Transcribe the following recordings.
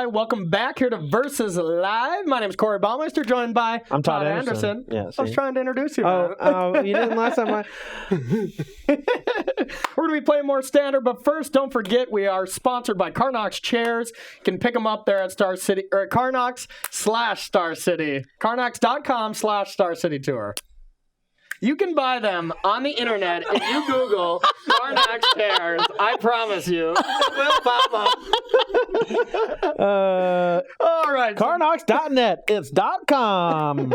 everybody. Welcome back here to Versus Live. My name is Corey Baumeister, joined by I'm Todd Anderson. Yeah, I was trying to introduce you. You didn't last time. We're going to be playing more standard, but first, don't forget we are sponsored by Carnox Chairs. You can pick them up there at Star City or at Carnox/Star City. Carnox.com/Star City Tour. You can buy them on the internet if you Google Carnox Chairs. I promise you, it will pop up. All right. Carnox.net. It's .com.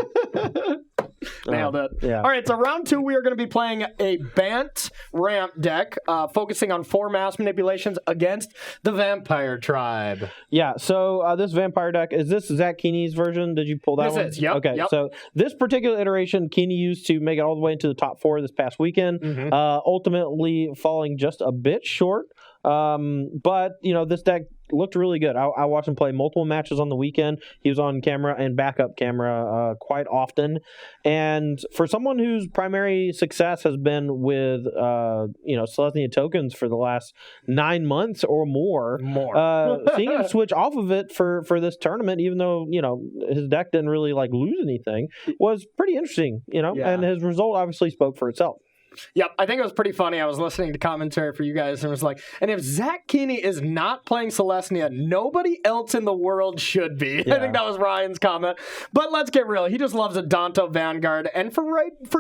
Nailed it. Yeah. All right, so round 2, we are going to be playing a Bant ramp deck, focusing on 4 mass manipulations against the Vampire Tribe. Yeah, so this vampire deck, is this Zach Keeney's version? Did you pull that one? This is, yep. Okay, yep. So this particular iteration, Keeney used to make it all the way into the top 4 this past weekend, ultimately falling just a bit short. But, you know, this deck looked really good. I watched him play multiple matches on the weekend. He was on camera and backup camera quite often. And for someone whose primary success has been with, Selesnya tokens for the last 9 months or more, seeing him switch off of it for this tournament, even though, you know, his deck didn't really like lose anything, was pretty interesting, you know, and his result obviously spoke for itself. Yep, I think it was pretty funny. I was listening to commentary for you guys and was like, and if Zach Keeney is not playing Selesnya, nobody else in the world should be. Yeah. I think that was Ryan's comment. But let's get real. He just loves a Danto Vanguard, and for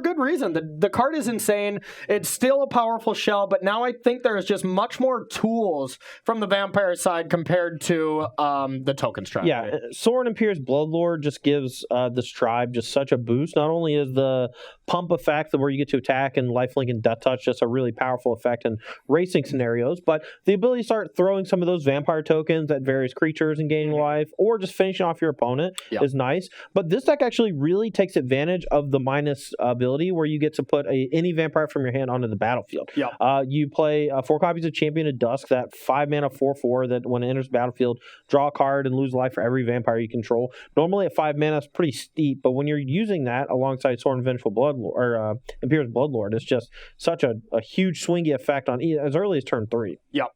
good reason. The card is insane. It's still a powerful shell, but now I think there is just much more tools from the Vampire side compared to the Tokens tribe. Yeah, Sorin and Pierce Bloodlord just gives this tribe just such a boost. Not only is the pump effect where you get to attack and lifelink and death touch just a really powerful effect in racing scenarios, but the ability to start throwing some of those vampire tokens at various creatures and gaining life, or just finishing off your opponent is nice. But this deck actually really takes advantage of the minus ability where you get to put any vampire from your hand onto the battlefield. You play 4 copies of Champion of Dusk, that 5 mana 4/4 that when it enters the battlefield, draw a card and lose life for every vampire you control. Normally at 5 mana, it's pretty steep, but when you're using that alongside Sorin Vengeful Bloodlord or Imperious Bloodlord, it's just such a huge swingy effect on as early as turn 3. Yep.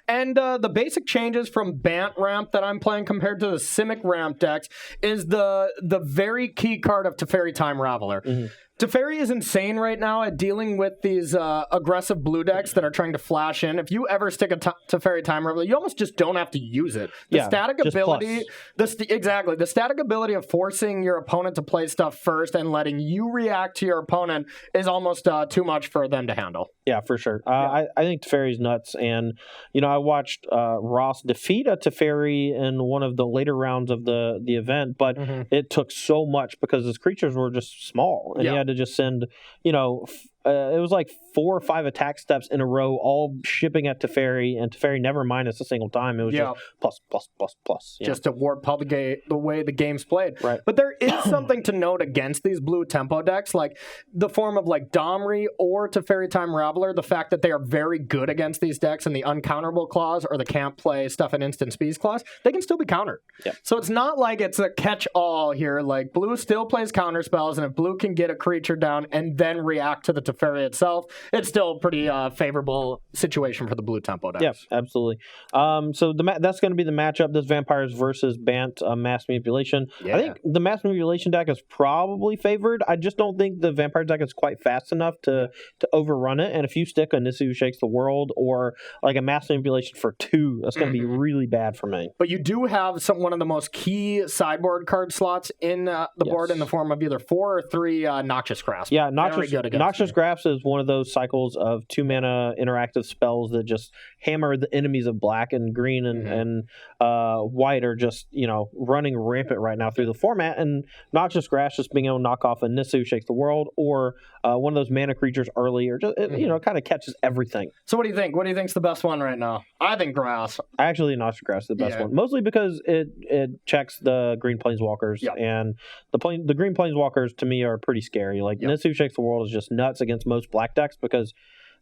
And the basic changes from Bant ramp that I'm playing compared to the Simic ramp decks is the very key card of Teferi Time Raveler. Teferi is insane right now at dealing with these aggressive blue decks that are trying to flash in. If you ever stick a Teferi Time Raveler, you almost just don't have to use it. The static ability, the static ability of forcing your opponent to play stuff first and letting you react to your opponent is almost too much for them to handle. Yeah, for sure. I think Teferi's nuts, and you know, I watched Ross defeat a Teferi in one of the later rounds of the event, but it took so much because his creatures were just small, and he had to just send, you know, it was like 4 or 5 attack steps in a row, all shipping at Teferi, and Teferi never minus a single time. It was just plus, plus, plus, plus. Just to warp the way the game's played. Right. But there is something to note against these blue tempo decks, like the form of like Domri or Teferi Time Raveler, the fact that they are very good against these decks, and the uncounterable clause or the can't play stuff and instant speeds clause, they can still be countered. So it's not like it's a catch-all here. Like blue still plays counter spells, and if blue can get a creature down and then react to the Teferi itself, it's still a pretty favorable situation for the blue tempo decks. Yeah, absolutely. So that's going to be the matchup. This Vampires versus Bant mass manipulation. I think the mass manipulation deck is probably favored. I just don't think the Vampire deck is quite fast enough to overrun it. And if you stick a Nissu Who Shakes the World or like a mass manipulation for 2, that's going to be really bad for me. But you do have one of the most key sideboard card slots in the board in the form of either 4 or 3 Noxious Grasp. Yeah, Noxious Grasp is one of those cycles of 2 mana interactive spells that just hammer the enemies of black and green and white are just, you know, running rampant right now through the format. And Noxious Grasp just being able to knock off a Nissu Who Shakes the World or one of those mana creatures early, or just you know, kind of catches everything. So what do you think? What do you think's the best one right now? I think Grass. Actually, Noxious Grasp is the best one, mostly because it checks the green planeswalkers, and the green planeswalkers to me are pretty scary. Like Nissu Who Shakes the World is just nuts against most black decks because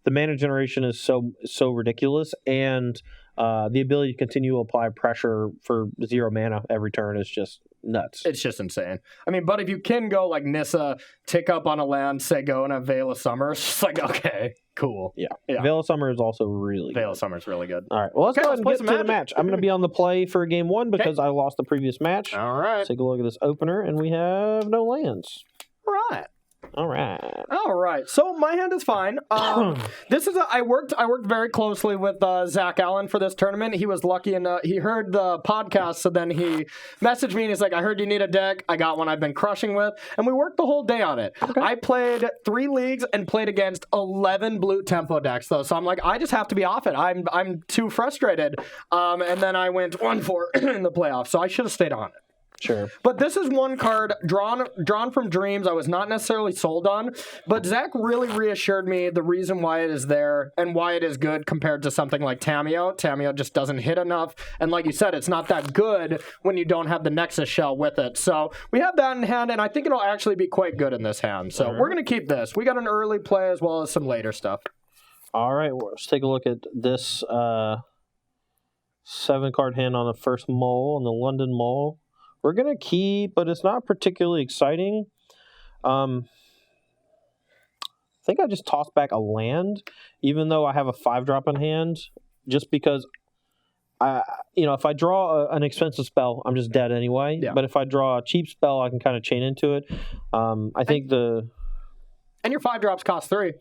the mana generation is so ridiculous, and the ability to continue to apply pressure for 0 mana every turn is just nuts. It's just insane. I mean, but if you can go like Nissa, tick up on a land, Sego, and a Veil of Summer, it's just like, okay, cool. Yeah. Veil of Summer is also really Veil good. of Summer is really good. All right. Well, let's go ahead and play get some to the Magic. match. I'm going to be on the play for game one because I lost the previous match. All right. Let's take a look at this opener, and we have no lands. All right. All right. All right. So my hand is fine. This is I worked very closely with Zach Allen for this tournament. He was lucky enough. He heard the podcast, so then he messaged me and he's like, "I heard you need a deck. I got one I've been crushing with," and we worked the whole day on it. Okay. I played 3 leagues and played against 11 blue tempo decks though. So I'm like, I just have to be off it. I'm too frustrated. And then I went 1-4 in the playoffs. So I should have stayed on it. Sure. But this is one card drawn from Dreams I was not necessarily sold on, but Zach really reassured me the reason why it is there and why it is good compared to something like Tamiyo. Tamiyo just doesn't hit enough, and like you said, it's not that good when you don't have the Nexus shell with it. So we have that in hand, and I think it'll actually be quite good in this hand. So we're going to keep this. We got an early play as well as some later stuff. All right, well, let's take a look at this 7-card hand on the first mole, on the London mole. We're going to keep, but it's not particularly exciting. I think I just tossed back a land, even though I have a 5-drop in hand, just because, if I draw an expensive spell, I'm just dead anyway. Yeah. But if I draw a cheap spell, I can kind of chain into it. I think And your 5-drops cost 3.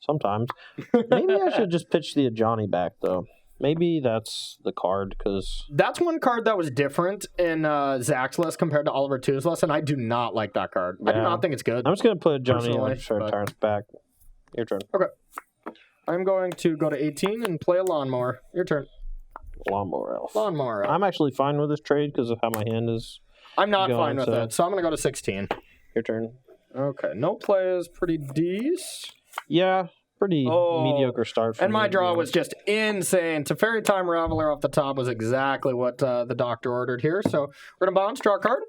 Sometimes. Maybe I should just pitch the Ajani back, though. Maybe that's the card, because... That's one card that was different in Zach's list compared to Oliver 2's list, and I do not like that card. Yeah. I do not think it's good. I'm just going to put Johnny on turns back. Your turn. Okay. I'm going to go to 18 and play a Lawnmower. Your turn. Lawnmower Elf. Lawnmower Elf. I'm actually fine with this trade because of how my hand is I'm not fine with it, so I'm going to go to 16. Your turn. Okay. No play is pretty decent. Yeah. Pretty mediocre start for me. And my draw was just insane. Teferi Time Raveler off the top was exactly what the doctor ordered here. So we're going to bounce, draw a card.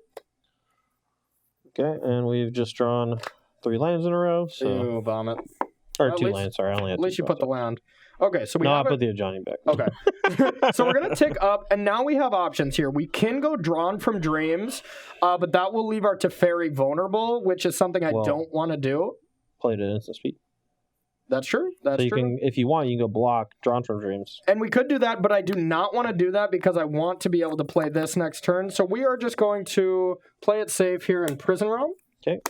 Okay, and we've just drawn 3 lands in a row. So. Ew, vomit. Or 2 lands, sorry. I only had 2. At least you put the land. Okay, so I put the Ajani back. Okay. So we're going to tick up, and now we have options here. We can go Drawn from Dreams, but that will leave our Teferi vulnerable, which is something I don't want to do. Play it at instant speed. That's true. That's true. Can, if you want, you can go block Drawn from Dreams. And we could do that, but I do not want to do that because I want to be able to play this next turn. So we are just going to play it safe here in Prison Realm. Okay.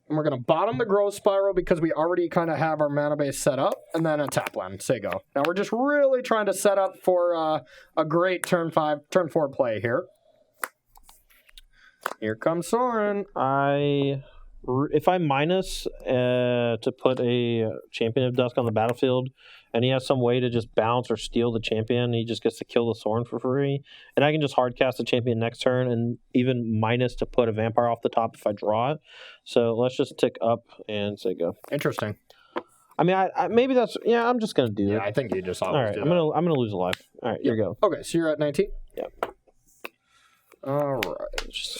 And we're going to bottom the Growth Spiral because we already kind of have our mana base set up. And then a tap land. Say go. Now we're just really trying to set up for a great turn 4 play here. Here comes Soren. If I minus to put a Champion of Dusk on the battlefield, and he has some way to just bounce or steal the champion, he just gets to kill the Soren for free, and I can just hard cast the champion next turn, and even minus to put a vampire off the top if I draw it. So let's just tick up and say go. Interesting. I mean, I maybe that's I'm just gonna do it. Yeah, I think you just always all right. do I'm gonna lose a life. All right, here you go. Okay, so you're at 19. Yeah. All right.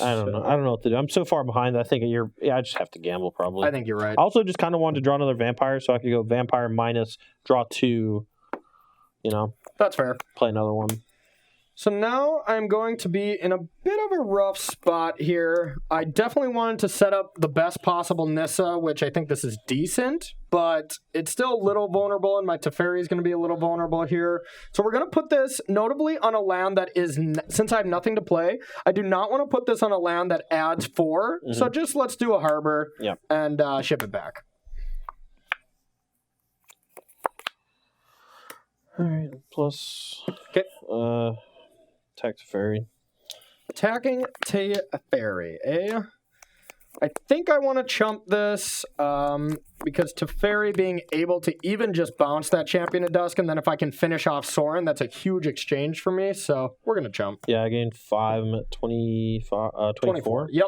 I don't know. I don't know what to do. I'm so far behind that I think I just have to gamble probably. I think you're right. I also just kind of wanted to draw another vampire, so I could go vampire minus, draw 2, That's fair. Play another one. So now I'm going to be in a bit of a rough spot here. I definitely wanted to set up the best possible Nissa, which I think this is decent, but it's still a little vulnerable, and my Teferi is going to be a little vulnerable here. So we're going to put this notably on a land that is, since I have nothing to play, I do not want to put this on a land that adds 4. Mm-hmm. So just let's do a Harbor and ship it back. All right, plus... Okay. Attack Teferi. Attacking Teferi, eh? I think I want to chump this because Teferi being able to even just bounce that Champion of Dusk, and then if I can finish off Soren, that's a huge exchange for me, so we're going to chump. Yeah, I gained 5. I'm at 24. Yep.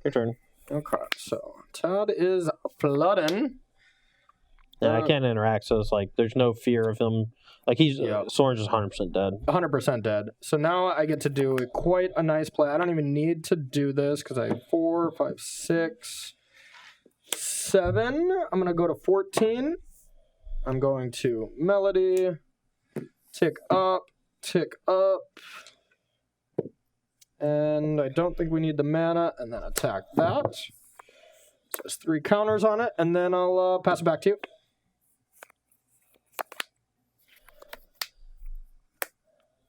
Your turn. Okay, so Todd is flooding. And I can't interact, so it's like there's no fear of him. Like Soren's just 100% dead. 100% dead. So now I get to do quite a nice play. I don't even need to do this because I have 4, 5, 6, 7. I'm going to go to 14. I'm going to Melody. Tick up. And I don't think we need the mana, and then attack that. So there's 3 counters on it, and then I'll pass it back to you.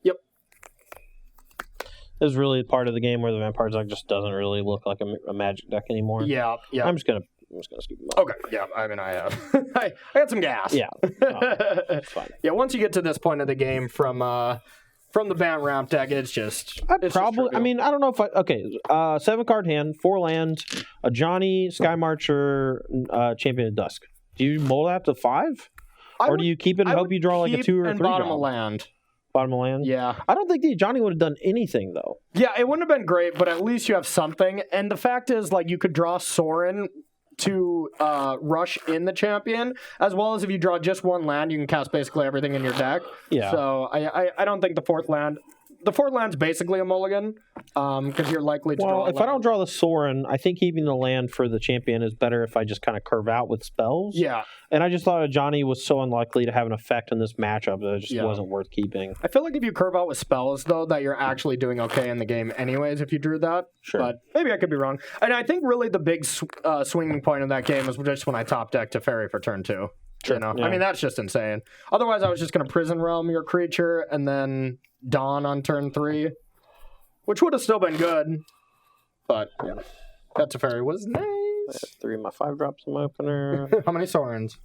Yep. This is really part of the game where the Vampire deck just doesn't really look like a Magic deck anymore. Yeah. I'm just gonna scoop them up. Okay. Yeah. I mean, I have. I got some gas. Yeah. That's fine. Yeah. Once you get to this point of the game from the Bant ramp deck, it's just. I mean, I don't know if okay. 7-card hand, 4 lands, a Johnny, Sky Marcher, Champion of Dusk. Do you mold that to 5, or do you keep it and hope you draw like a 2 or 3 bottom drop? of land? Bottom of land? Yeah. I don't think the Johnny would have done anything, though. Yeah, it wouldn't have been great, but at least you have something. And the fact is, like, you could draw Sorin to rush in the champion, as well as if you draw just 1 land, you can cast basically everything in your deck. Yeah. So I don't think the 4th land... The 4th land's basically a mulligan, because you're likely to draw Well, if I don't draw the Sorin, I think keeping the land for the champion is better if I just kind of curve out with spells. Yeah. And I just thought Johnny was so unlikely to have an effect in this matchup that it just wasn't worth keeping. I feel like if you curve out with spells, though, that you're actually doing okay in the game anyways if you drew that. Sure. But maybe I could be wrong. And I think really the big swinging point of that game was just when I top decked Teferi for turn 2. Sure. You know? Yeah. I mean, that's just insane. Otherwise, I was just going to Prison Realm your creature and then Dawn on turn 3, which would have still been good. But, yeah. That Teferi was nice. I have 3 of my 5 drops in my opener. How many Sorens?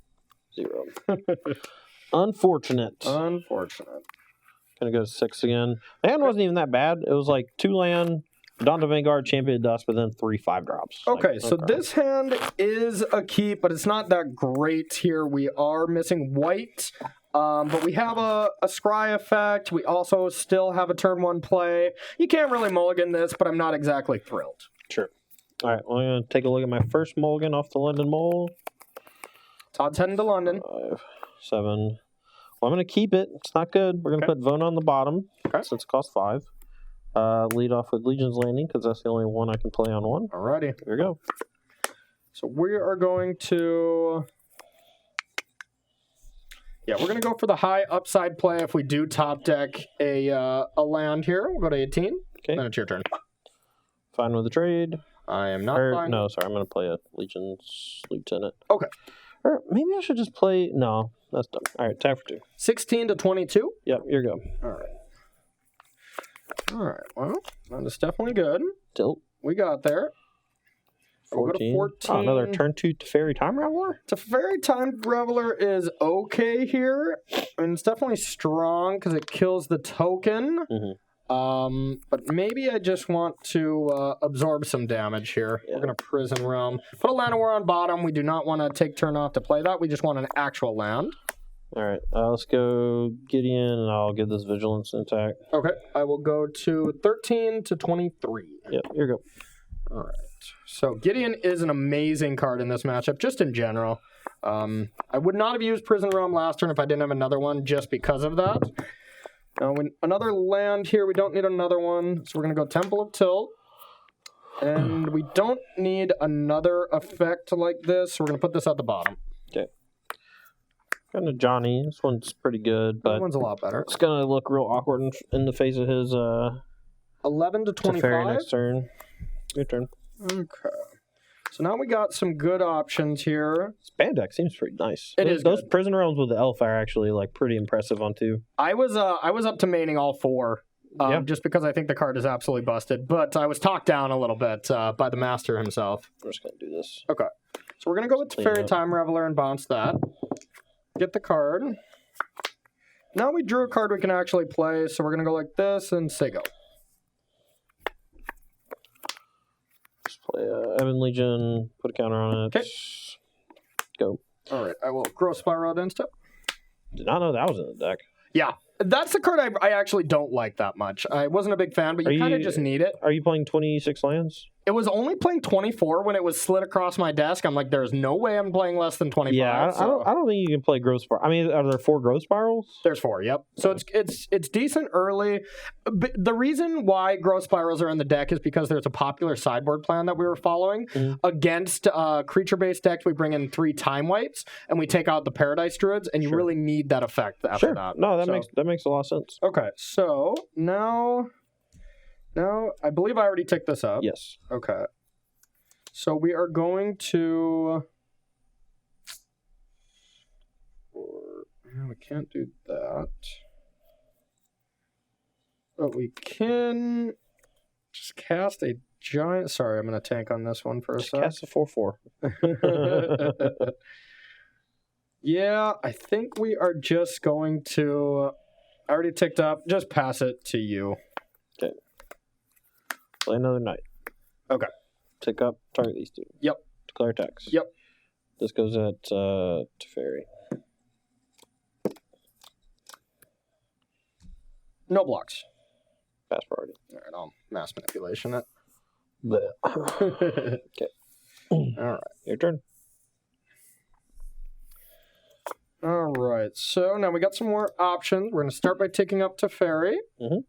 0. Unfortunate. Unfortunate. Gonna go to 6 again. The hand wasn't even that bad. It was like 2 land, Dawn to Vanguard, Champion of Dust, but then 3 5-drops. Okay, so this hand is a keep, but it's not that great here. We are missing white, but we have a scry effect. We also still have a turn 1 play. You can't really mulligan this, but I'm not exactly thrilled. Sure. All right, well, I'm going to take a look at my first mulligan off the London Mole. Todd's heading to London. 5, 7. Well, I'm going to keep it. It's not good. We're going to put Vona on the bottom since it costs 5. Lead off with Legion's Landing because that's the only one I can play on 1. Alrighty. Here we go. So we are going to... Yeah, we're going to go for the high upside play if we do top deck a land here. We'll go to 18. Okay. Then it's your turn. Fine with the trade. I am not fine. No, sorry. I'm going to play a Legion's Lieutenant. Okay. Or maybe I should just play... No, that's dumb. All right, tap for 2. 16 to 22. Yep, here you go. All right, well, that is definitely good. Tilt. We got there. 14. 14. Oh, another turn 2 Teferi Time Raveler? Teferi Time Reveler is okay here. And it's definitely strong because it kills the token. But maybe I just want to absorb some damage here. Yeah. We're going to Prison Realm. Put a Land of War on bottom. We do not want to take turn off to play that. We just want an actual land. All right, let's go Gideon, and I'll give this Vigilance attack. Okay, I will go to 13 to 23. Yep, here you go. All right. So Gideon is an amazing card in this matchup, just in general. I would not have used Prison Realm last turn if I didn't have another one, just because of that. Now, another land here. We don't need another one, so we're going to go Temple of Tilt. And we don't need another effect like this, so we're going to put this at the bottom. Okay. Kind of Johnny. This one's pretty good, but that one's a lot better. It's going to look real awkward in the face of his 11 to 25. Next turn. Your turn. Okay. So now we got some good options here. This band deck seems pretty nice. Those good. Prison Realms with the Elf are actually like pretty impressive on 2. I was up to maining all 4. Just because I think the card is absolutely busted. But I was talked down a little bit by the master himself. I'm just going to do this. Okay. So we're going to go with Teferi Time Reveler and bounce that. Get the card. Now we drew a card we can actually play, so we're going to go like this and say go. Just play Evan Legion, put a counter on it. Okay. Go. All right, I will Growth Spiral out instead. Did not know that was in the deck. Yeah. That's the card I actually don't like that much. I wasn't a big fan, but you kind of just need it. Are you playing 26 lands? It was only playing 24 when it was slid across my desk. I'm like, there's no way I'm playing less than 25. Yeah, I don't think you can play Growth Spiral. I mean, are there 4 Growth Spirals? There's 4, yep. So it's decent early. But the reason why Growth Spirals are in the deck is because there's a popular sideboard plan that we were following. Against creature-based decks, we bring in 3 time wipes, and we take out the Paradise Druids, and you really need that effect after that. No, that makes a lot of sense. Okay, so now No, I believe I already ticked this up. Yes. Okay. So we are going to... No, we can't do that. But we can just cast a giant... Sorry, I'm going to tank on this one for a sec. Cast a 4/4. Yeah, I think we are just going to... I already ticked up. Just pass it to you. Okay. Play another knight. Okay. Tick up, target these two. Yep. Declare attacks. Yep. This goes at Teferi. No blocks. Pass priority. All right, I'll mass manipulation it. Okay. All right. Your turn. All right. So now we got some more options. We're going to start by ticking up Teferi. Mm-hmm.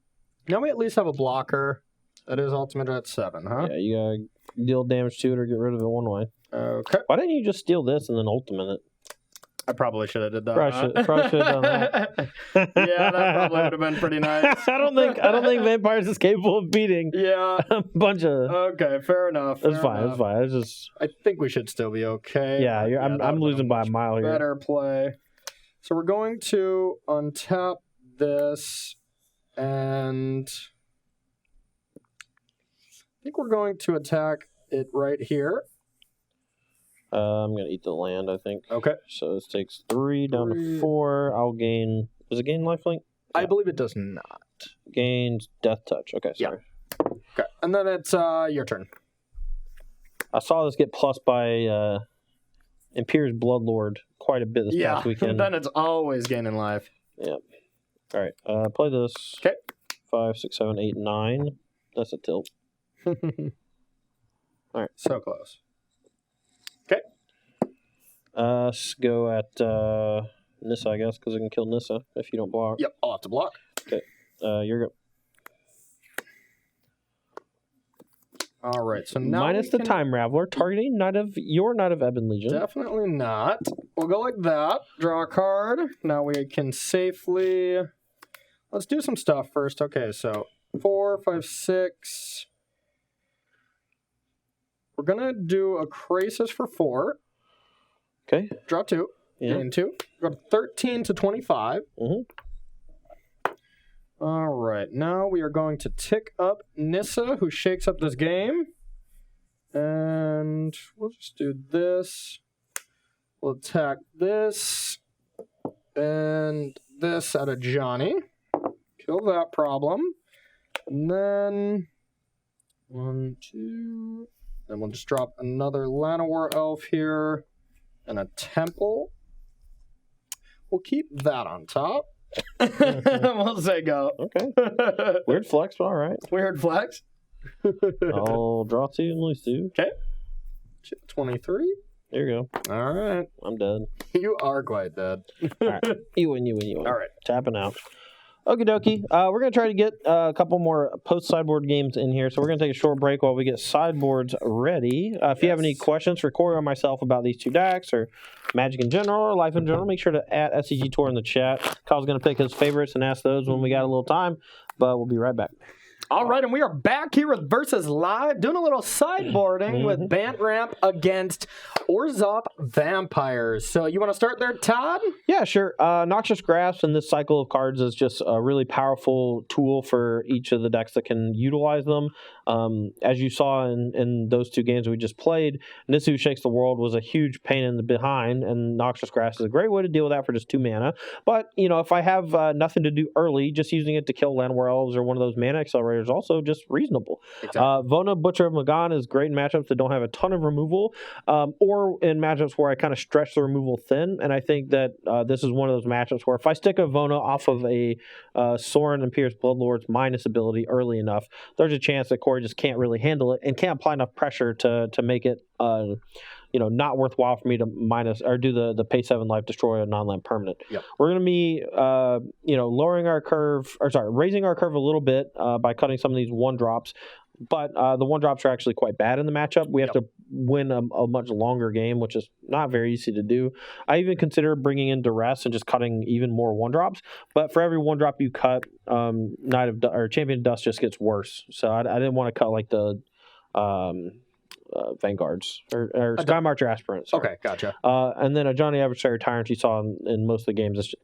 Now we at least have a blocker. That is ultimate at 7, huh? Yeah, you gotta deal damage to it or get rid of it one way. Okay. Why didn't you just steal this and then ultimate it? I probably should have did that. Probably should have done that. Yeah, that probably would have been pretty nice. I don't think Vampires is capable of beating Yeah. a bunch of. Okay, fair enough. It's fine. It's fine. It's just. I think we should still be okay. Yeah, I'm losing by a mile here. Better play. So we're going to untap this, and I think we're going to attack it right here. I'm going to eat the land, I think. Okay. So this takes 3 down to 4. I'll gain... Does it gain lifelink? I believe it does not. Gains death touch. Okay, sorry. Yeah. Okay. And then it's your turn. I saw this get plus by Imperious Bloodlord quite a bit this past weekend. Then it's always gaining life. Yeah. All right. Play this. Okay. 5, 6, 7, 8, 9. That's a tilt. All right. So close. Okay. Go at Nissa, I guess, because it can kill Nissa if you don't block. Yep, I'll have to block. Okay. You're good. All right, so now minus the Time Raveler, targeting your Knight of Ebon Legion. Definitely not. We'll go like that. Draw a card. Now we can safely... Let's do some stuff first. Okay, so 4, 5, 6. We're going to do a Crisis for 4. Okay. Draw 2. Yeah. Gain 2. Go to 13 to 25. Mm-hmm. All right. Now we are going to tick up Nissa, who shakes up this game. And we'll just do this. We'll attack this. And this at a Johnny. Kill that problem. And then 1, 2. Then we'll just drop another Llanowar Elf here. And a Temple. We'll keep that on top. We'll say go. Okay. Weird flex, but all right. Weird flex. I'll draw 2 and lose 2. Okay. 23. There you go. All right. I'm dead. You are quite dead. All right. You win. All right. Tapping out. Okie dokie. We're going to try to get a couple more post-sideboard games in here, so we're going to take a short break while we get sideboards ready. If you have any questions for Corey or myself about these two decks, or Magic in general, or life in general, make sure to add SCG Tour in the chat. Kyle's going to pick his favorites and ask those when we got a little time, but we'll be right back. All right, and we are back here with Versus Live, doing a little sideboarding with Bant Ramp against Orzhov Vampires. So you want to start there, Todd? Yeah, sure. Noxious Grasp in this cycle of cards is just a really powerful tool for each of the decks that can utilize them. As you saw in those two games we just played, Nissa Who Shakes the World was a huge pain in the behind, and Noxious Grasp is a great way to deal with that for just 2 mana. But, you know, if I have nothing to do early, just using it to kill Llanowar Elves or one of those mana accelerators is also just reasonable. Exactly. Vona, Butcher of Magan is great in matchups that don't have a ton of removal, or in matchups where I kind of stretch the removal thin, and I think that this is one of those matchups where if I stick a Vona off of a Sorin Imperious Bloodlord's minus ability early enough, there's a chance that Corey just can't really handle it and can't apply enough pressure to make it not worthwhile for me to minus or do the pay 7 life destroy a non-land permanent. Yep. We're going to be raising our curve a little bit by cutting some of these 1-drops. But the 1-drops are actually quite bad in the matchup. We have to win a much longer game, which is not very easy to do. I even consider bringing in Duress and just cutting even more 1-drops. But for every 1-drop you cut, Champion of Dust just gets worse. So I didn't want to cut like the Vanguards or Sky Marcher Aspirants. Okay, gotcha. And then a Johnny Adversary Tyrant you saw in most of the games.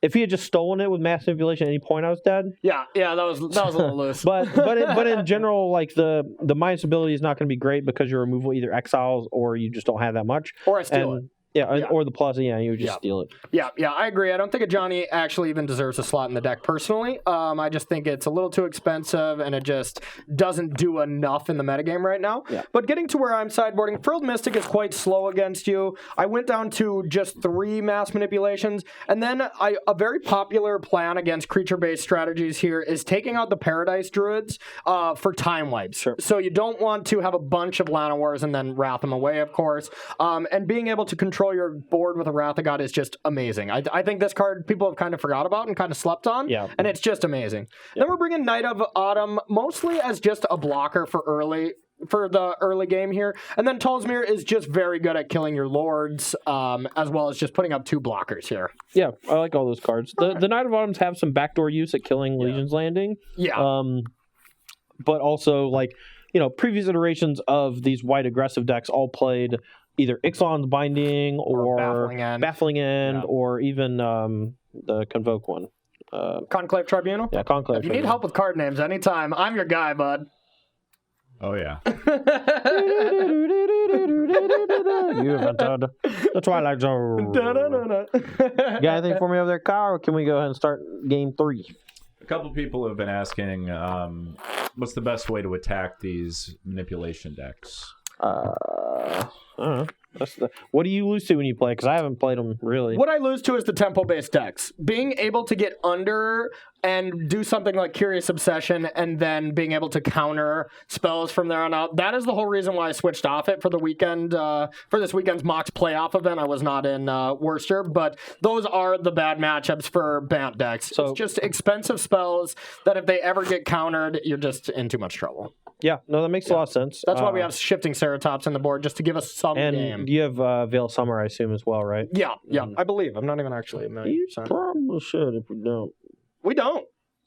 If he had just stolen it with mass manipulation at any point, I was dead. Yeah, that was a little loose. but in general, like the minus ability is not going to be great because your removal either exiles or you just don't have that much. Or I steal it. Yeah, or the plus, you would just steal it. Yeah, I agree. I don't think a Johnny actually even deserves a slot in the deck personally. I just think it's a little too expensive and it just doesn't do enough in the metagame right now. Yeah. But getting to where I'm sideboarding, Frilled Mystic is quite slow against you. I went down to just 3 mass manipulations, and then a very popular plan against creature-based strategies here is taking out the Paradise Druids for time wipes. Sure. So you don't want to have a bunch of Llanowars and then wrath them away, of course. And being able to control your board with a Wrath of God is just amazing. I think this card people have kind of forgot about and kind of slept on, and it's just amazing. Yeah. Then we're bringing Knight of Autumn mostly as just a blocker for the early game here, and then Tolsmir is just very good at killing your lords, as well as just putting up 2 blockers here. Yeah, I like all those cards. The Knight of Autumns have some backdoor use at killing Legion's Landing. Yeah. But also, like, previous iterations of these white aggressive decks all played either Ixalan's Binding or Baffling End or even the Convoke one. Conclave Tribunal? Yeah, Conclave If you need help with card names anytime, I'm your guy, bud. Oh, yeah. You have entered the Twilight Zone. Got anything for me over there, Kyle, or can we go ahead and start game 3? A couple people have been asking, what's the best way to attack these manipulation decks? I don't know. What do you lose to when you play? Because I haven't played them really. What I lose to is the tempo-based decks. Being able to get under and do something like Curious Obsession and then being able to counter spells from there on out. That is the whole reason why I switched off it for the weekend. For this weekend's Mox playoff event, I was not in Worcester, but those are the bad matchups for Bant decks. So it's just expensive spells that if they ever get countered, you're just in too much trouble. Yeah, no, that makes a lot of sense. That's why we have Shifting Ceratops on the board, just to give us some game. You have Veil Summer, I assume, as well, right? Yeah, I believe. I'm not even actually a million You percent. probably should if we don't.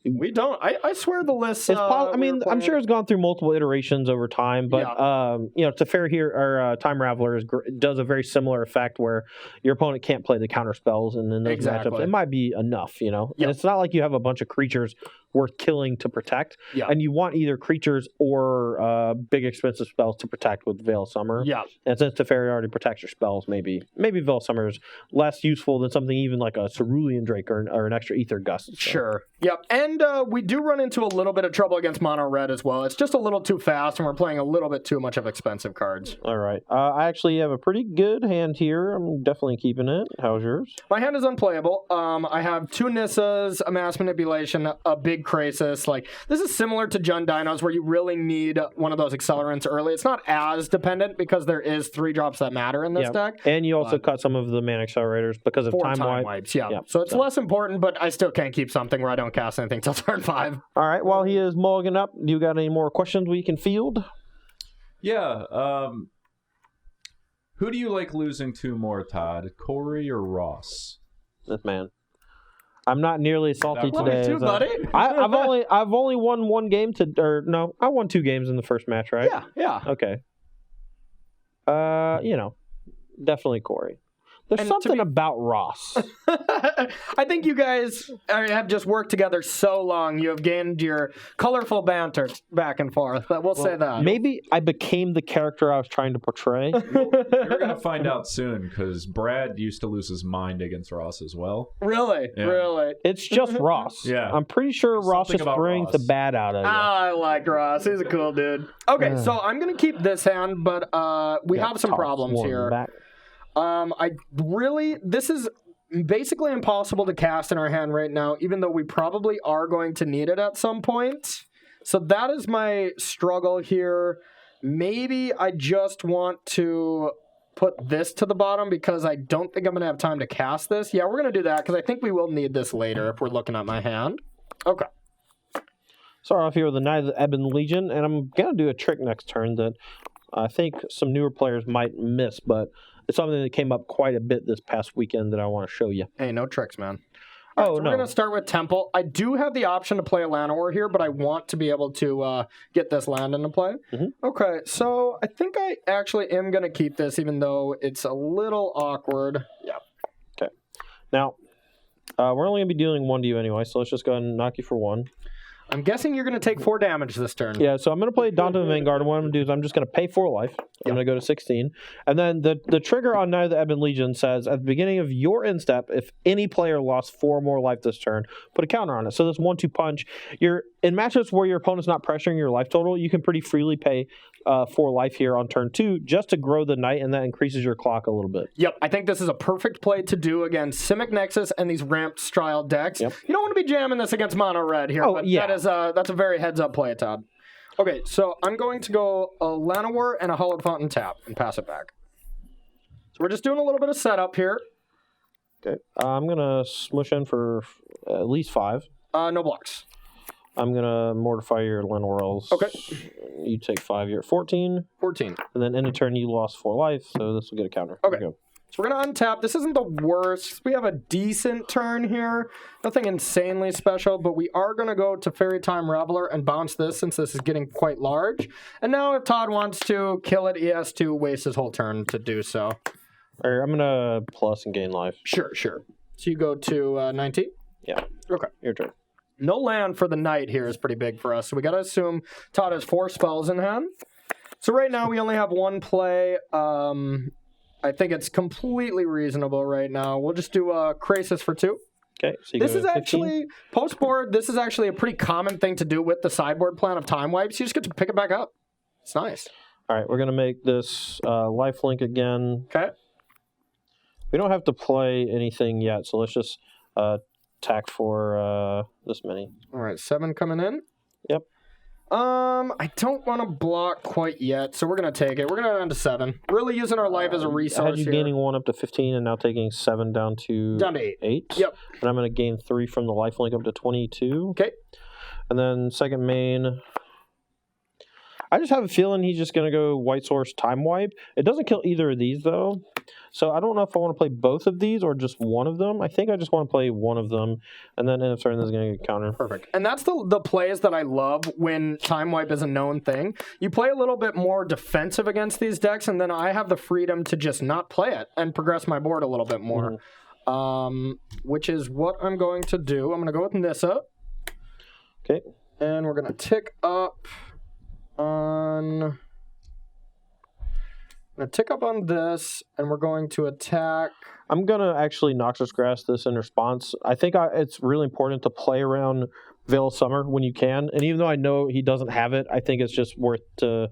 We don't. I swear the list. I'm sure it's gone through multiple iterations over time, but Teferi here or Time Raveler does a very similar effect where your opponent can't play the counter spells, and in those matchups, it might be enough, And it's not like you have a bunch of creatures worth killing to protect, and you want either creatures or big expensive spells to protect with Veil Summer. Yeah, and since Teferi already protects your spells, maybe Veil Summer is less useful than something even like a Cerulean Drake or an extra Ether Gust. So. Sure. Yep. And we do run into a little bit of trouble against Mono Red as well. It's just a little too fast, and we're playing a little bit too much of expensive cards. All right. I actually have a pretty good hand here. I'm definitely keeping it. How's yours? My hand is unplayable. I have 2 Nissas, a Mass Manipulation, a big Krasis. Like, this is similar to Jund Dinos, where you really need one of those accelerants early. It's not as dependent because there is 3 drops that matter in this deck. And you also cut some of the mana accelerators because of time wipes. Yeah. So it's less important, but I still can't keep something where I don't cast anything till turn 5. All right. While he is mulligan up, do you got any more questions we can field? Yeah. Who do you like losing to more, Todd? Corey or Ross? This man. I'm not nearly as salty today. Too, buddy. I've only won 1 game I won 2 games in the first match, right? Yeah. Okay. Definitely Corey. There's something about Ross. I think you guys have just worked together so long. You have gained your colorful banter back and forth. We'll say that. Maybe I became the character I was trying to portray. You're going to find out soon, because Brad used to lose his mind against Ross as well. Really? Yeah. Really? It's just Ross. Yeah. I'm pretty sure Ross just brings the bad out of you. I like Ross. He's a cool dude. Okay, so I'm going to keep this hand, but we have some problems here. This is basically impossible to cast in our hand right now, even though we probably are going to need it at some point. So that is my struggle here. Maybe I just want to put this to the bottom because I don't think I'm going to have time to cast this. Yeah, we're going to do that because I think we will need this later if we're looking at my hand. Okay. Start off here with the Knight of the Ebon Legion, and I'm going to do a trick next turn that I think some newer players might miss, but it's something that came up quite a bit this past weekend that I want to show you. Hey, no tricks, man. Oh, So no. we're going to start with Temple. I do have the option to play a Llanowar here, but I want to be able to get this land into play. Okay, so I think I actually am going to keep this, even though it's a little awkward. Yeah. Okay. Now, we're only going to be dealing 1 to you anyway, so let's just go ahead and knock you for 1. I'm guessing you're going to take 4 damage this turn. Yeah, so I'm going to play Dante the Vanguard, and what I'm going to do is I'm just going to pay 4 life. I'm going to go to 16. And then the trigger on Knight of the Ebon Legion says, at the beginning of your end step, if any player lost 4 more life this turn, put a counter on it. So this 1-2 punch, in matchups where your opponent's not pressuring your life total, you can pretty freely pay 4 life here on turn 2 just to grow the Knight, and that increases your clock a little bit. Yep, I think this is a perfect play to do against Simic Nexus and these ramped style decks. Yep. You don't want to be jamming this against mono red here, but that's a very heads up play, Todd. Okay, so I'm going to go a Llanowar and a Hollowed Fountain tap and pass it back. So we're just doing a little bit of setup here. Okay, I'm going to smush in for at least 5. No blocks. I'm going to mortify your Llanowar elves. Okay. You take 5, you're at 14. 14. And then in a turn, you lost 4 life, so this will get a counter. Okay. There you go. So we're going to untap. This isn't the worst. We have a decent turn here. Nothing insanely special, but we are going to go to Fairy Time Reveler and bounce this since this is getting quite large. And now if Todd wants to kill it, he has to waste his whole turn to do so. All right, I'm going to plus and gain life. Sure. So you go to 19? Yeah. Okay. Your turn. No land for the Knight here is pretty big for us, so we got to assume Todd has 4 spells in hand. So right now we only have 1 play. I think it's completely reasonable right now. We'll just do a Krasis for 2. Okay, so you This go is to 15. actually, post-board, this is actually a pretty common thing to do with the sideboard plan of time wipes. You just get to pick it back up. It's nice. All right, we're going to make this lifelink again. Okay. We don't have to play anything yet, so let's just attack for this many. All right, 7 coming in. Yep. I don't want to block quite yet, so we're going to take it. We're going to down to 7. Really using our life as a resource I had you here. gaining 1 up to 15 and now taking 7 down to 8. Yep. And I'm going to gain 3 from the lifelink up to 22. Okay. And then second main, I just have a feeling he's just going to go White Source Time Wipe. It doesn't kill either of these, though. So I don't know if I want to play both of these or just one of them. I think I just want to play one of them. And then end up starting this is going to get counter. Perfect. And that's the plays that I love when Time Wipe is a known thing. You play a little bit more defensive against these decks, and then I have the freedom to just not play it and progress my board a little bit more. Which is what I'm going to do. I'm going to go with Nissa. Okay. And we're going to tick up on... I'm going to tick up on this, and we're going to attack... I'm going to actually Noxious Grass this in response. I think it's really important to play around Veil of Summer when you can. And even though I know he doesn't have it, I think it's just worth to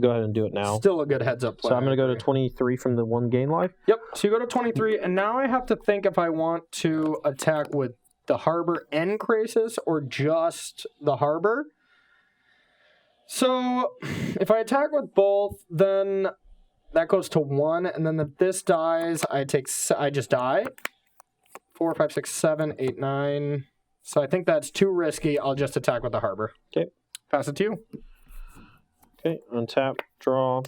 go ahead and do it now. Still a good heads-up play. So I'm going to go to 23 from the 1 gain life. Yep, so you go to 23, and now I have to think if I want to attack with the Harbor and Krasis or just the Harbor. So if I attack with both, then... that goes to 1, and then if this dies, I just die. 4, 5, 6, 7, 8, 9. So I think that's too risky. I'll just attack with the Harbor. Okay. Pass it to you. Okay, untap, draw.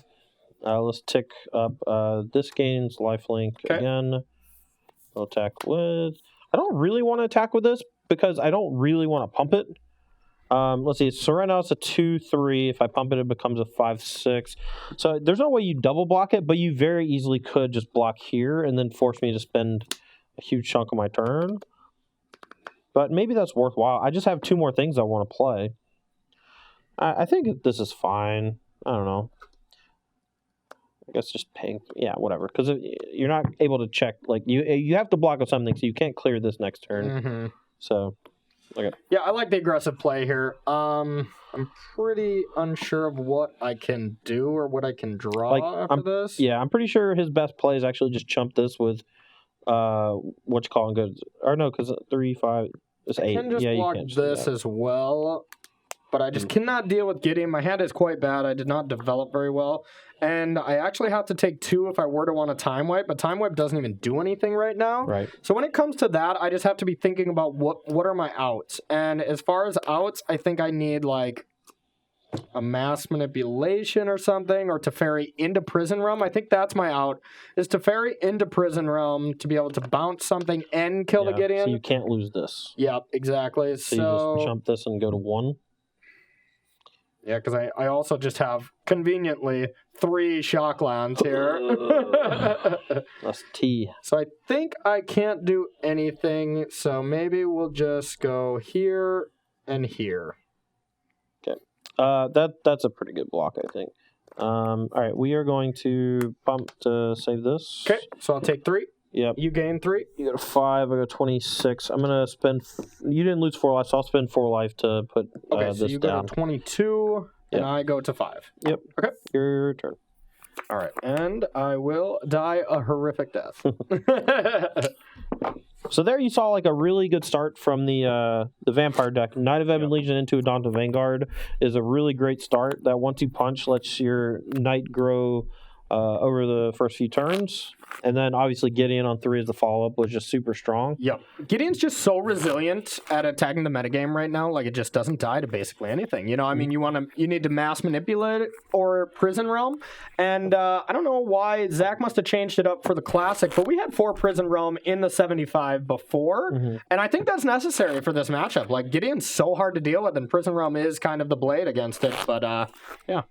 Let's tick up this gains lifelink again. I'll attack with... I don't really want to attack with this because I don't really want to pump it. Let's see, so right now it's a 2-3. If I pump it, it becomes a 5-6. So there's no way you double block it, but you very easily could just block here and then force me to spend a huge chunk of my turn. But maybe that's worthwhile. I just have 2 more things I want to play. I think this is fine. I don't know. I guess just paying, yeah, whatever. Because you're not able to check, like, you have to block with something, so you can't clear this next turn. So... okay. Yeah, I like the aggressive play here. I'm pretty unsure of what I can do or what I can draw after this. Yeah, I'm pretty sure his best play is actually just chump this with what you call good. Or no, because 3, 5, it's 8. I can just block you can't this as well. but I just cannot deal with Gideon. My hand is quite bad. I did not develop very well. And I actually have to take 2 if I were to want a time wipe, but time wipe doesn't even do anything right now. Right. So when it comes to that, I just have to be thinking about what are my outs. And as far as outs, I think I need like a mass manipulation or something, or Teferi into Prison Realm. I think that's my out, is Teferi into Prison Realm to be able to bounce something and kill the Gideon. So you can't lose this. Yep, exactly. So you just jump this and go to 1. Yeah, because I also just have, conveniently, 3 Shocklands here. That's T. So I think I can't do anything, so maybe we'll just go here and here. That's a pretty good block, I think. All right, we are going to pump to save this. Okay, so I'll take 3. Yep. You gain 3. You got a 5. I got 26. I'm gonna spend. You didn't lose 4 life, so I'll spend 4 life to put Okay, so this you down. go to 22, and Yep. I go to 5. Yep. Okay. Your turn. All right, and I will die a horrific death. So there you saw like a really good start from the vampire deck. Knight of Ebon Legion into Adonta Vanguard is a really great start. That 1/2 punch lets your knight grow over the first few turns. And then obviously Gideon on 3 as the follow-up was just super strong. Yep. Gideon's just so resilient at attacking the metagame right now. Like, it just doesn't die to basically anything. You know, I mean, you need to mass manipulate it or Prison Realm. And I don't know why Zach must have changed it up for the Classic, but we had 4 Prison Realm in the 75 before. And I think that's necessary for this matchup. Like, Gideon's so hard to deal with, and Prison Realm is kind of the blade against it. But, yeah.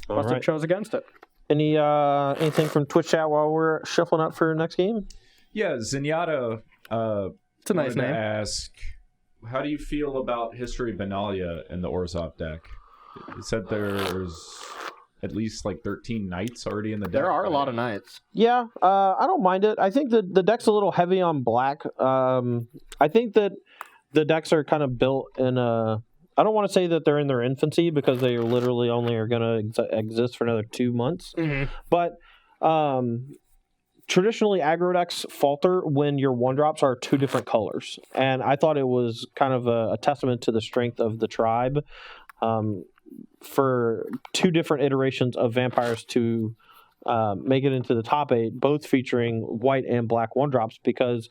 Must have chose against it. Anything from Twitch chat while we're shuffling up for next game? Yeah, Zenyatta. It's a nice name. Ask, how do you feel about History Benalia in the Orzhov deck? It said there's at least like 13 knights already in the deck. There are a lot of knights. Yeah, I don't mind it. I think the deck's a little heavy on black. I think that the decks are kind of built in a... I don't want to say that they're in their infancy because they literally only are going to exist for another 2 months. But traditionally, aggro decks falter when your 1-drops are 2 different colors. And I thought it was kind of a testament to the strength of the tribe for 2 different iterations of vampires to make it into the top 8, both featuring white and black 1-drops, because...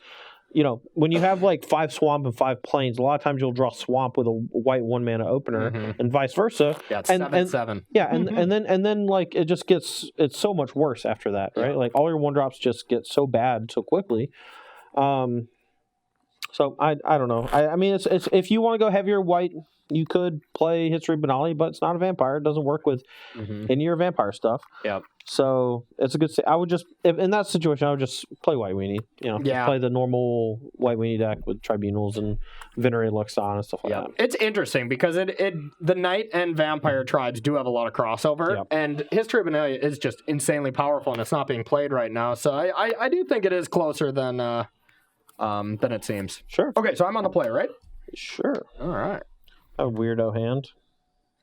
You know, when you have like 5 swamp and 5 plains, a lot of times you'll draw swamp with a white 1-mana opener, and vice versa. Yeah, it's 7/7. Yeah, and then like it just gets, it's so much worse after that, right? Like all your 1-drops just get so bad so quickly. So I don't know. I mean, it's if you want to go heavier white, you could play History Benalia, but it's not a vampire. It doesn't work with any of your vampire stuff. Yeah. So it's a good. I would just, in that situation, I would just play White Weenie. You know, just play the normal White Weenie deck with Tribunals and Venerated Luxon and stuff like that. It's interesting because the Knight and Vampire tribes do have a lot of crossover, and History of Benalia is just insanely powerful, and it's not being played right now. So I do think it is closer than it seems. Sure. Okay, so I'm on the play, right? Sure. All right. A weirdo hand.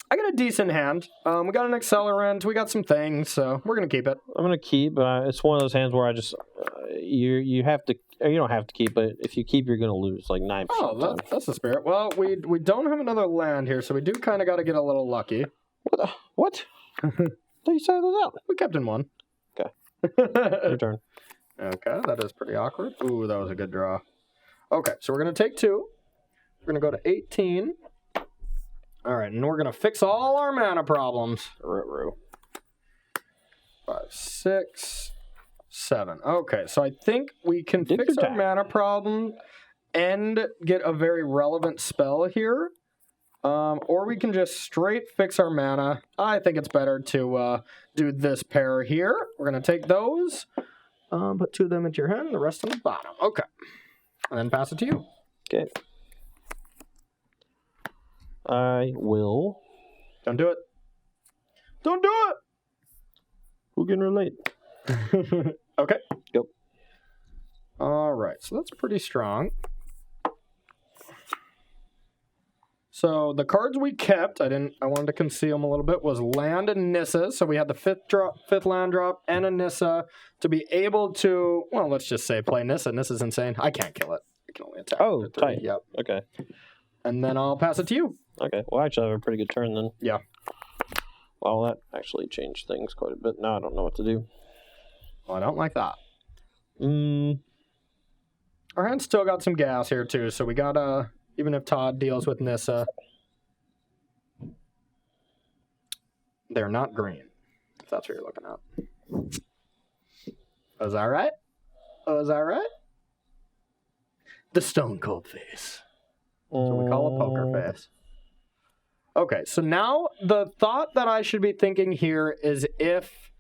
I got a decent hand. We got an accelerant. We got some things, so we're gonna keep it. I'm gonna keep. It's one of those hands where I just you have to. You don't have to keep, but if you keep, you're gonna lose like 9%. Oh, that's the spirit. Well, we don't have another land here, so we do kind of got to get a little lucky. What? I thought you said those out. We kept in one. Okay. Your turn. Okay, that is pretty awkward. Ooh, that was a good draw. Okay, so we're gonna take 2. We're gonna go to 18. All right, and we're going to fix all our mana problems. 5, 6, 7. Okay, so I think we can fix our mana problem and get a very relevant spell here. Or we can just straight fix our mana. I think it's better to do this pair here. We're going to take those, put 2 of them into your hand, and the rest on the bottom. Okay, and then pass it to you. Okay. I will. Don't do it. Don't do it! Who can relate? Okay. Yep. All right, so that's pretty strong. So the cards we kept, I wanted to conceal them a little bit, was land and Nissa. So we had the 5th land drop and a Nissa to be able to, well, let's just say play Nissa. Nissa's insane. I can't kill it. I can only attack. Oh, tight. Yep. Okay. And then I'll pass it to you. Okay. Well, I actually have a pretty good turn then. Yeah. Well, that actually changed things quite a bit. Now I don't know what to do. Well, I don't like that. Mm. Our hand's still got some gas here, too, so we gotta... Even if Todd deals with Nissa, they're not green, if that's what you're looking at. Oh, is that right? Oh, is that right? The stone cold face. So we call a poker face. Okay, so now the thought that I should be thinking here is if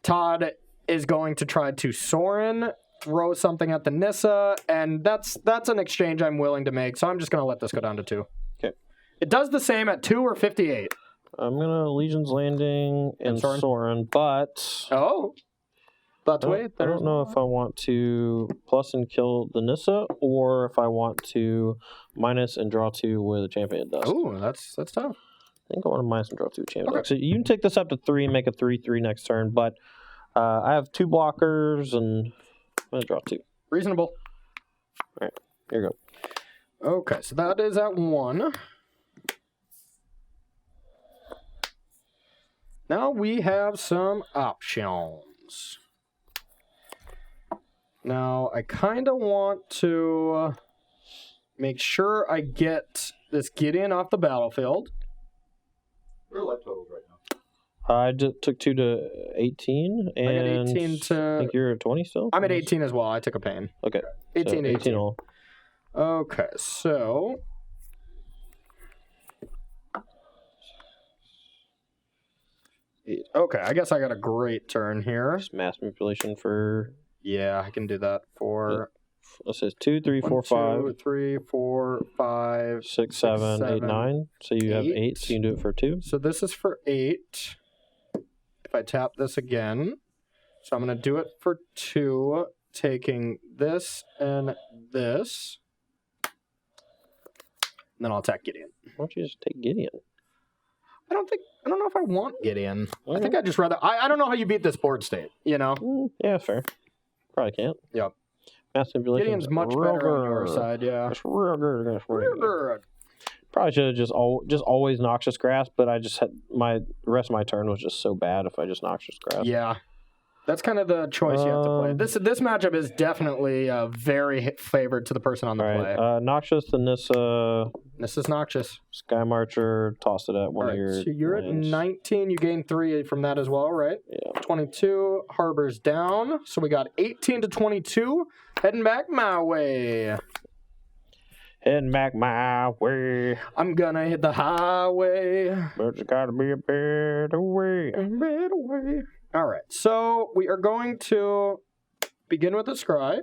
Todd is going to try to Soren, throw something at the Nissa, and that's an exchange I'm willing to make, so I'm just going to let this go down to 2. Okay. It does the same at 2 or 58. I'm going to Legion's Landing and Soren, but... Oh. But wait, I don't know if I want to plus and kill the Nissa, or if I want to minus and draw 2 with a Champion Dust. Oh, that's tough. I think I want to minus and draw 2 Champion Dust. So you can take this up to 3 and make a 3/3 next turn, but I have 2 blockers, and I'm going to draw 2. Reasonable. All right, here you go. Okay, so that is at 1. Now we have some options. Now, I kind of want to make sure I get this Gideon off the battlefield. We're life totals right now. I just took 2 to 18, and I got 18 to... I think you're at 20 still? I'm at 18 as well. I took a pain. Okay. 18 to 18. all. Okay, so... Okay, I guess I got a great turn here. Just mass manipulation for... Yeah, I can do that for... It says 2, 3, 4, 5. 2, 3, 4, 5, 6, 7, 8, 9. So you have 8, so you can do it for 2. So this is for 8. If I tap this again, so I'm going to do it for 2, taking this and this. And then I'll attack Gideon. Why don't you just take Gideon? I don't know if I want Gideon. Okay. I think I'd just rather... I don't know how you beat this board state, you know? Yeah, fair. Probably can't. Yep. Mass manipulation. Gideon's much better on your side, yeah. That's real good against Real good. Probably should have just always Noxious Grasp, but I just had the rest of my turn was just so bad if I just Noxious Grasp. Yeah. That's kind of the choice you have to play. This matchup is definitely very favored to the person on the play. Noxious, the Nissa. This is Noxious. Sky Marcher, toss it at one of your... So you're lands. at 19. You gain 3 from that as well, right? Yeah. 22. Harbor's down. So we got 18 to 22. Heading back my way. Heading back my way. I'm gonna hit the highway. But there's gotta be a better way. A better way. All right. So we are going to begin with the scry.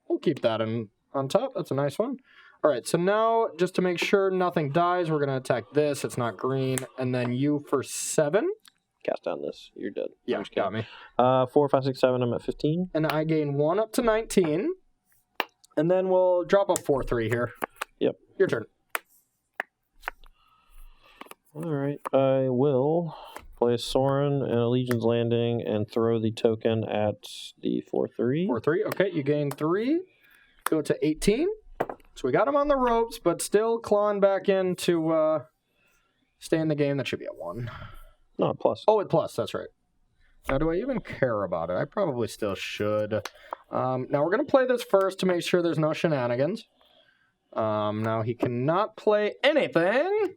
We'll keep that on top. That's a nice one. All right. So now, just to make sure nothing dies, we're gonna attack this. It's not green, and then you for 7. Cast down this. You're dead. Yeah, got me. 4, 5, 6, 7. I'm at 15. And I gain 1 up to 19. And then we'll drop a 4/3 here. Yep. Your turn. All right. I will play a Soren and a Legion's Landing and throw the token at the 4/3. 4/3. Okay, you gain 3. Go to 18. So we got him on the ropes, but still clawing back in to stay in the game. That should be a 1. No, plus. Oh, it plus. That's right. Now, do I even care about it? I probably still should. Now, we're going to play this first to make sure there's no shenanigans. Now, he cannot play anything.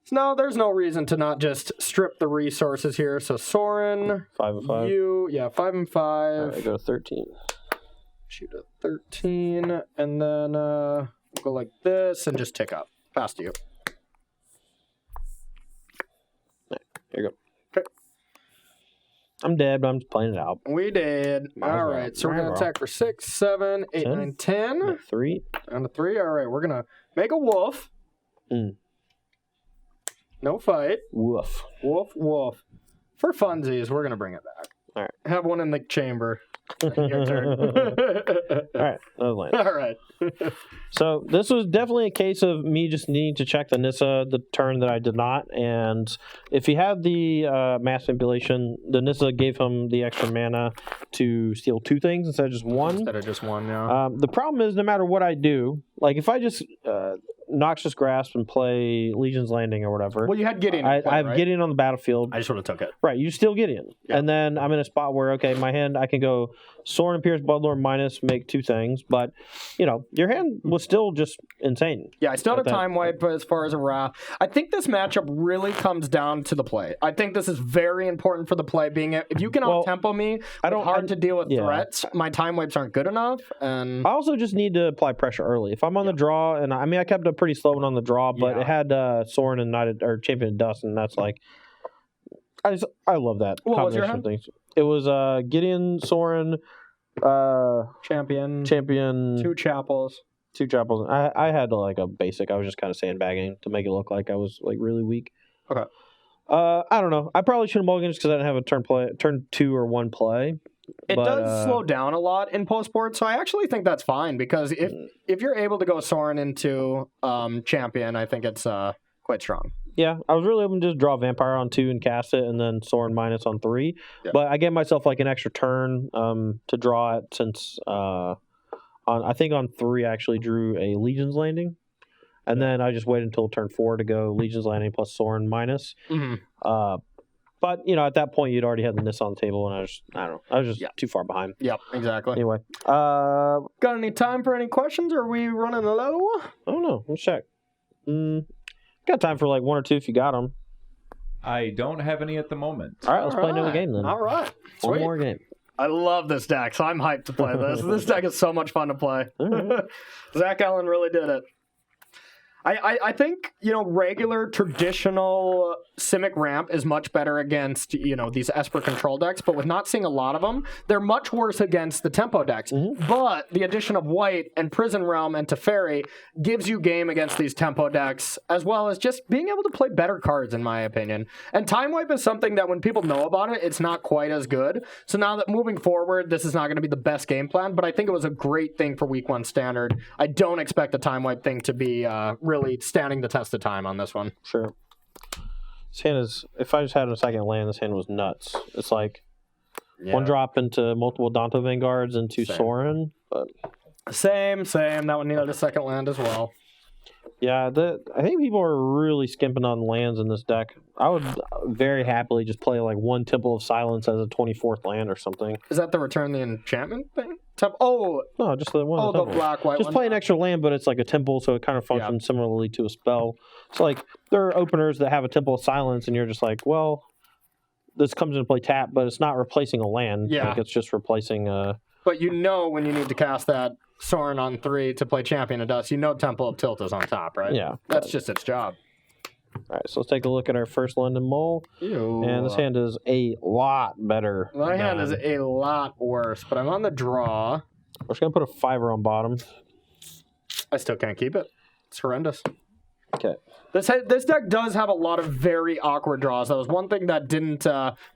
So, no, there's no reason to not just strip the resources here. So, Soren. 5 and 5. You, 5 and 5. All right, I go to 13. Shoot a 13. And then go like this and just tick up. Pass to you. Here you go. Okay. I'm dead, but I'm just playing it out. We did. All right, so we're going to attack for 6, 7, 8, 10. 9, 10. 3. Down to 3. All right, we're going to make a wolf. No fight. Woof. Wolf, wolf. For funsies, we're going to bring it back. All right. Have one in the chamber. Your turn. All right, another land. All right. So this was definitely a case of me just needing to check the Nissa the turn that I did not. And if he had the mass manipulation, the Nissa gave him the extra mana to steal 2 things instead of just 1. Instead of just 1, yeah. The problem is no matter what I do, like if I just Noxious Grasp and play Legion's Landing or whatever. Well, you had Gideon. I have Gideon on the battlefield. I just would have took it. Right, you steal Gideon. Yeah. And then I'm in a spot where, okay, my hand, I can go Sorin and Pierce Bloodlord minus, make 2 things. But, your hand was still just insane. Yeah, I still had a time wipe as far as a Wrath. I think this matchup really comes down to the play. I think this is very important for the play, being if you can out-tempo me, hard to deal with threats, my time wipes aren't good enough. And I also just need to apply pressure early. If I'm on the draw, and I kept a pretty slow one on the draw, but it had Sorin and Champion of Dust, and that's like, I love that combination of things. It was Gideon, Sorin, Champion, 2 Chapels. 2 Chapels. I had like a basic. I was just kind of sandbagging to make it look like I was like really weak. Okay. I don't know. I probably should have mulliganed just because I didn't have a turn 2 or 1 play. It does slow down a lot in post-board, so I actually think that's fine, because if you're able to go Sorin into Champion, I think it's quite strong. Yeah, I was really hoping to just draw Vampire on 2 and cast it, and then Sorin minus on 3. Yep. But I gave myself like an extra turn to draw it, since I think on 3 I actually drew a Legion's Landing. And then I just waited until turn 4 to go Legion's Landing plus Sorin minus. Mm-hmm. But, at that point, you'd already had the Nis on the table, and I was just too far behind. Yep, exactly. Anyway. Got any time for any questions, or are we running low? I don't know. Let's check. Got time for like 1 or 2 if you got them. I don't have any at the moment. All right, let's play another game then. All right. One more game. I love this deck, so I'm hyped to play this. This deck is so much fun to play. Right. Zach Allen really did it. I think, regular traditional Simic Ramp is much better against, these Esper control decks, but with not seeing a lot of them, they're much worse against the tempo decks. Mm-hmm. But the addition of White and Prison Realm and Teferi gives you game against these tempo decks, as well as just being able to play better cards, in my opinion. And Time Wipe is something that when people know about it, it's not quite as good. So now that moving forward, this is not going to be the best game plan, but I think it was a great thing for Week 1 Standard. I don't expect the Time Wipe thing to be really standing the test of time on this one. Sure. This hand is, if I just had a second land, this hand was nuts. It's like 1 drop into multiple Danto Vanguards into Sorin. But Same. That one needed a second land as well. Yeah, I think people are really skimping on lands in this deck. I would very happily just play like 1 Temple of Silence as a 24th land or something. Is that the Return the Enchantment thing? No, just the one. Oh, the black-white just one. play an extra land, but it's like a temple, so it kind of functions similarly to a spell. It's like there are openers that have a Temple of Silence, and you're just like, well, this comes into play tap, but it's not replacing a land. Yeah. Like it's just replacing But when you need to cast that Sorin on 3 to play Champion of Dust, Temple of Tilt is on top, right? Yeah. That's just its job. All right, so let's take a look at our first London Mole. Ew. And this hand is a lot better. My hand is a lot worse, but I'm on the draw. We're just going to put a 5 on bottom. I still can't keep it. It's horrendous. Okay. This deck does have a lot of very awkward draws. That was one thing that didn't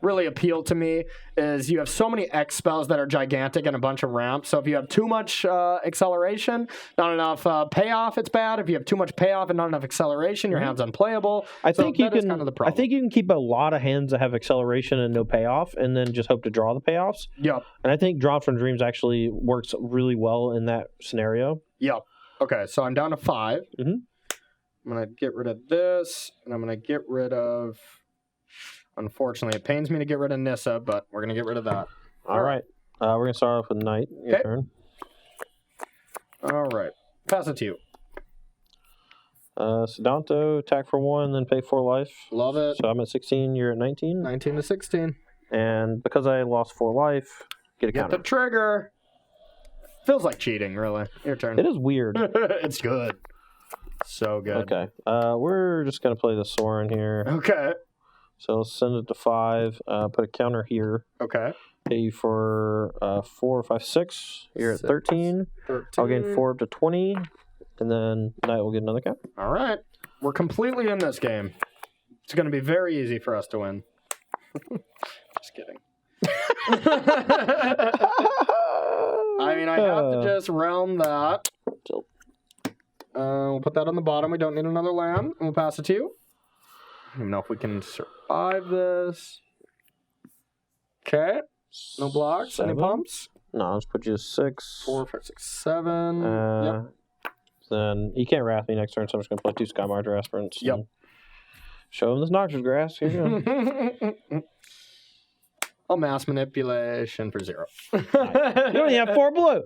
really appeal to me, is you have so many X spells that are gigantic and a bunch of ramps. So if you have too much acceleration, not enough payoff, it's bad. If you have too much payoff and not enough acceleration, your hand's unplayable. I think you can. Kind of the problem. I think you can keep a lot of hands that have acceleration and no payoff, and then just hope to draw the payoffs. Yep. And I think Drawn from Dreams actually works really well in that scenario. Yep. Okay, so I'm down to 5. Mm-hmm. I'm going to get rid of this, and I'm going to get rid of... Unfortunately, it pains me to get rid of Nissa, but we're going to get rid of that. All right. We're going to start off with Knight. Your turn. All right. Pass it to you. Sedanto, attack for 1, then pay 4 life. Love it. So I'm at 16, you're at 19. 19 to 16. And because I lost 4 life, get a Get counter. the trigger. Feels like cheating, really. Your turn. It is weird. It's good. So good. Okay. We're just going to play the Sorin here. Okay. So let's send it to 5. Put a counter here. Okay. Pay you for 4, 5, 6. You're at 13. 13. I'll gain 4 up to 20. And then Knight will get another counter. All right. We're completely in this game. It's going to be very easy for us to win. Just kidding. I mean, I have to just realm that. We'll put that on the bottom. We don't need another land. We'll pass it to you. I don't even know if we can survive this. Okay. No blocks. 7. Any pumps? No, let's put you 6. 4, 5, 6, 7. Yep. then he can't wrath me next turn, so I'm just going to play 2 Skymarcher Aspirants. Yep. Show him this Noxious Grass. Here you go. I'll mass manipulation for 0. You don't even have 4 blue.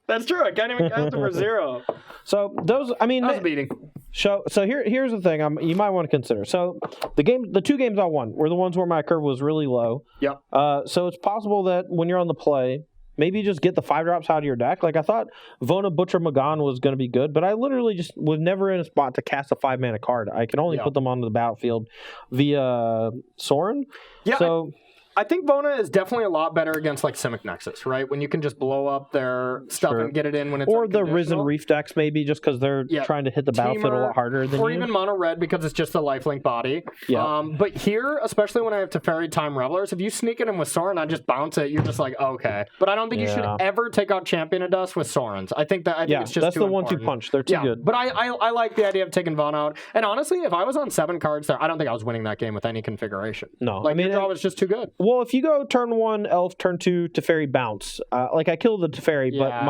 That's true. I can't even cast them for 0. So those, I mean, That was beating. So here's the thing. You might want to consider. So the 2 games I won were the ones where my curve was really low. Yep. So it's possible that when you're on the play, maybe just get the 5-drops out of your deck. Like I thought Vona Butcher Magan was going to be good, but I literally just was never in a spot to cast a 5-mana card. I can only put them onto the battlefield via Sorin. Yeah. So I think Vona is definitely a lot better against like Simic Nexus, right? When you can just blow up their stuff and get it in when it's or the unconditional. Risen Reef decks maybe just because they're trying to hit the battlefield a lot harder than or you. even mono red because it's just a lifelink body. Yeah. But here, especially when I have Teferi Time Revelers, if you sneak it in with Sorin, I just bounce it. You're just like, okay. But I don't think you should ever take out Champion of Dust with Sorins. I think it's just that's too the important. 1-2 punch. They're too good. But I like the idea of taking Vaughn out. And honestly, if I was on 7 cards there, I don't think I was winning that game with any configuration. No, like your draw was just too good. Well, if you go turn 1 Elf, turn 2 Teferi bounce. Like I killed the Teferi, but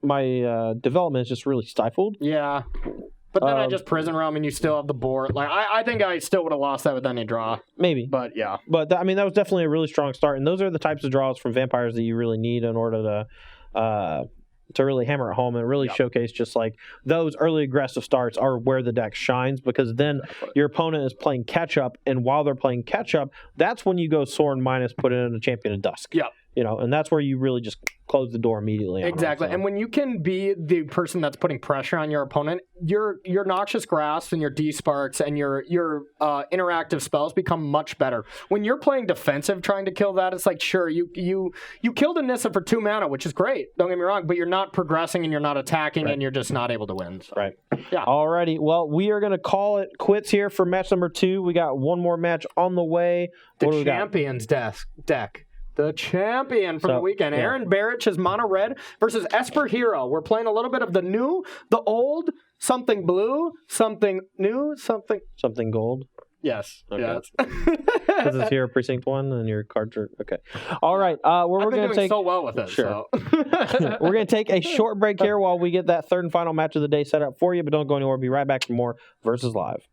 my development is just really stifled. Yeah. But then I just Prison Realm and you still have the board. Like I think I still would have lost that with any draw. Maybe. But yeah. But that was definitely a really strong start. And those are the types of draws from vampires that you really need in order to really hammer it home and really showcase just like those early aggressive starts are where the deck shines, because then your opponent is playing catch up, and while they're playing catch up, that's when you go Sorin minus, put in a Champion of Dusk. Yeah. And that's where you really just close the door immediately. Exactly. And when you can be the person that's putting pressure on your opponent, your Noxious Grasp and your D-Sparks and your interactive spells become much better. When you're playing defensive trying to kill that, it's like, sure, you killed a Nissa for 2 mana, which is great. Don't get me wrong, but you're not progressing and you're not attacking and you're just not able to win. So. Right. Yeah. Alrighty. Well, we are going to call it quits here for match number 2. We got one more match on the way. The Champions deck. The champion from the weekend. Yeah. Aaron Barrich is mono red versus Esper Hero. We're playing a little bit of the new, the old, something blue, something new, something gold. Yes. Okay. Yes. Because it's here, precinct 1, and your cards are okay. All right. We're going to take so well with it. Sure. So. We're going to take a short break here while we get that third and final match of the day set up for you. But don't go anywhere. We'll be right back for more Versus Live.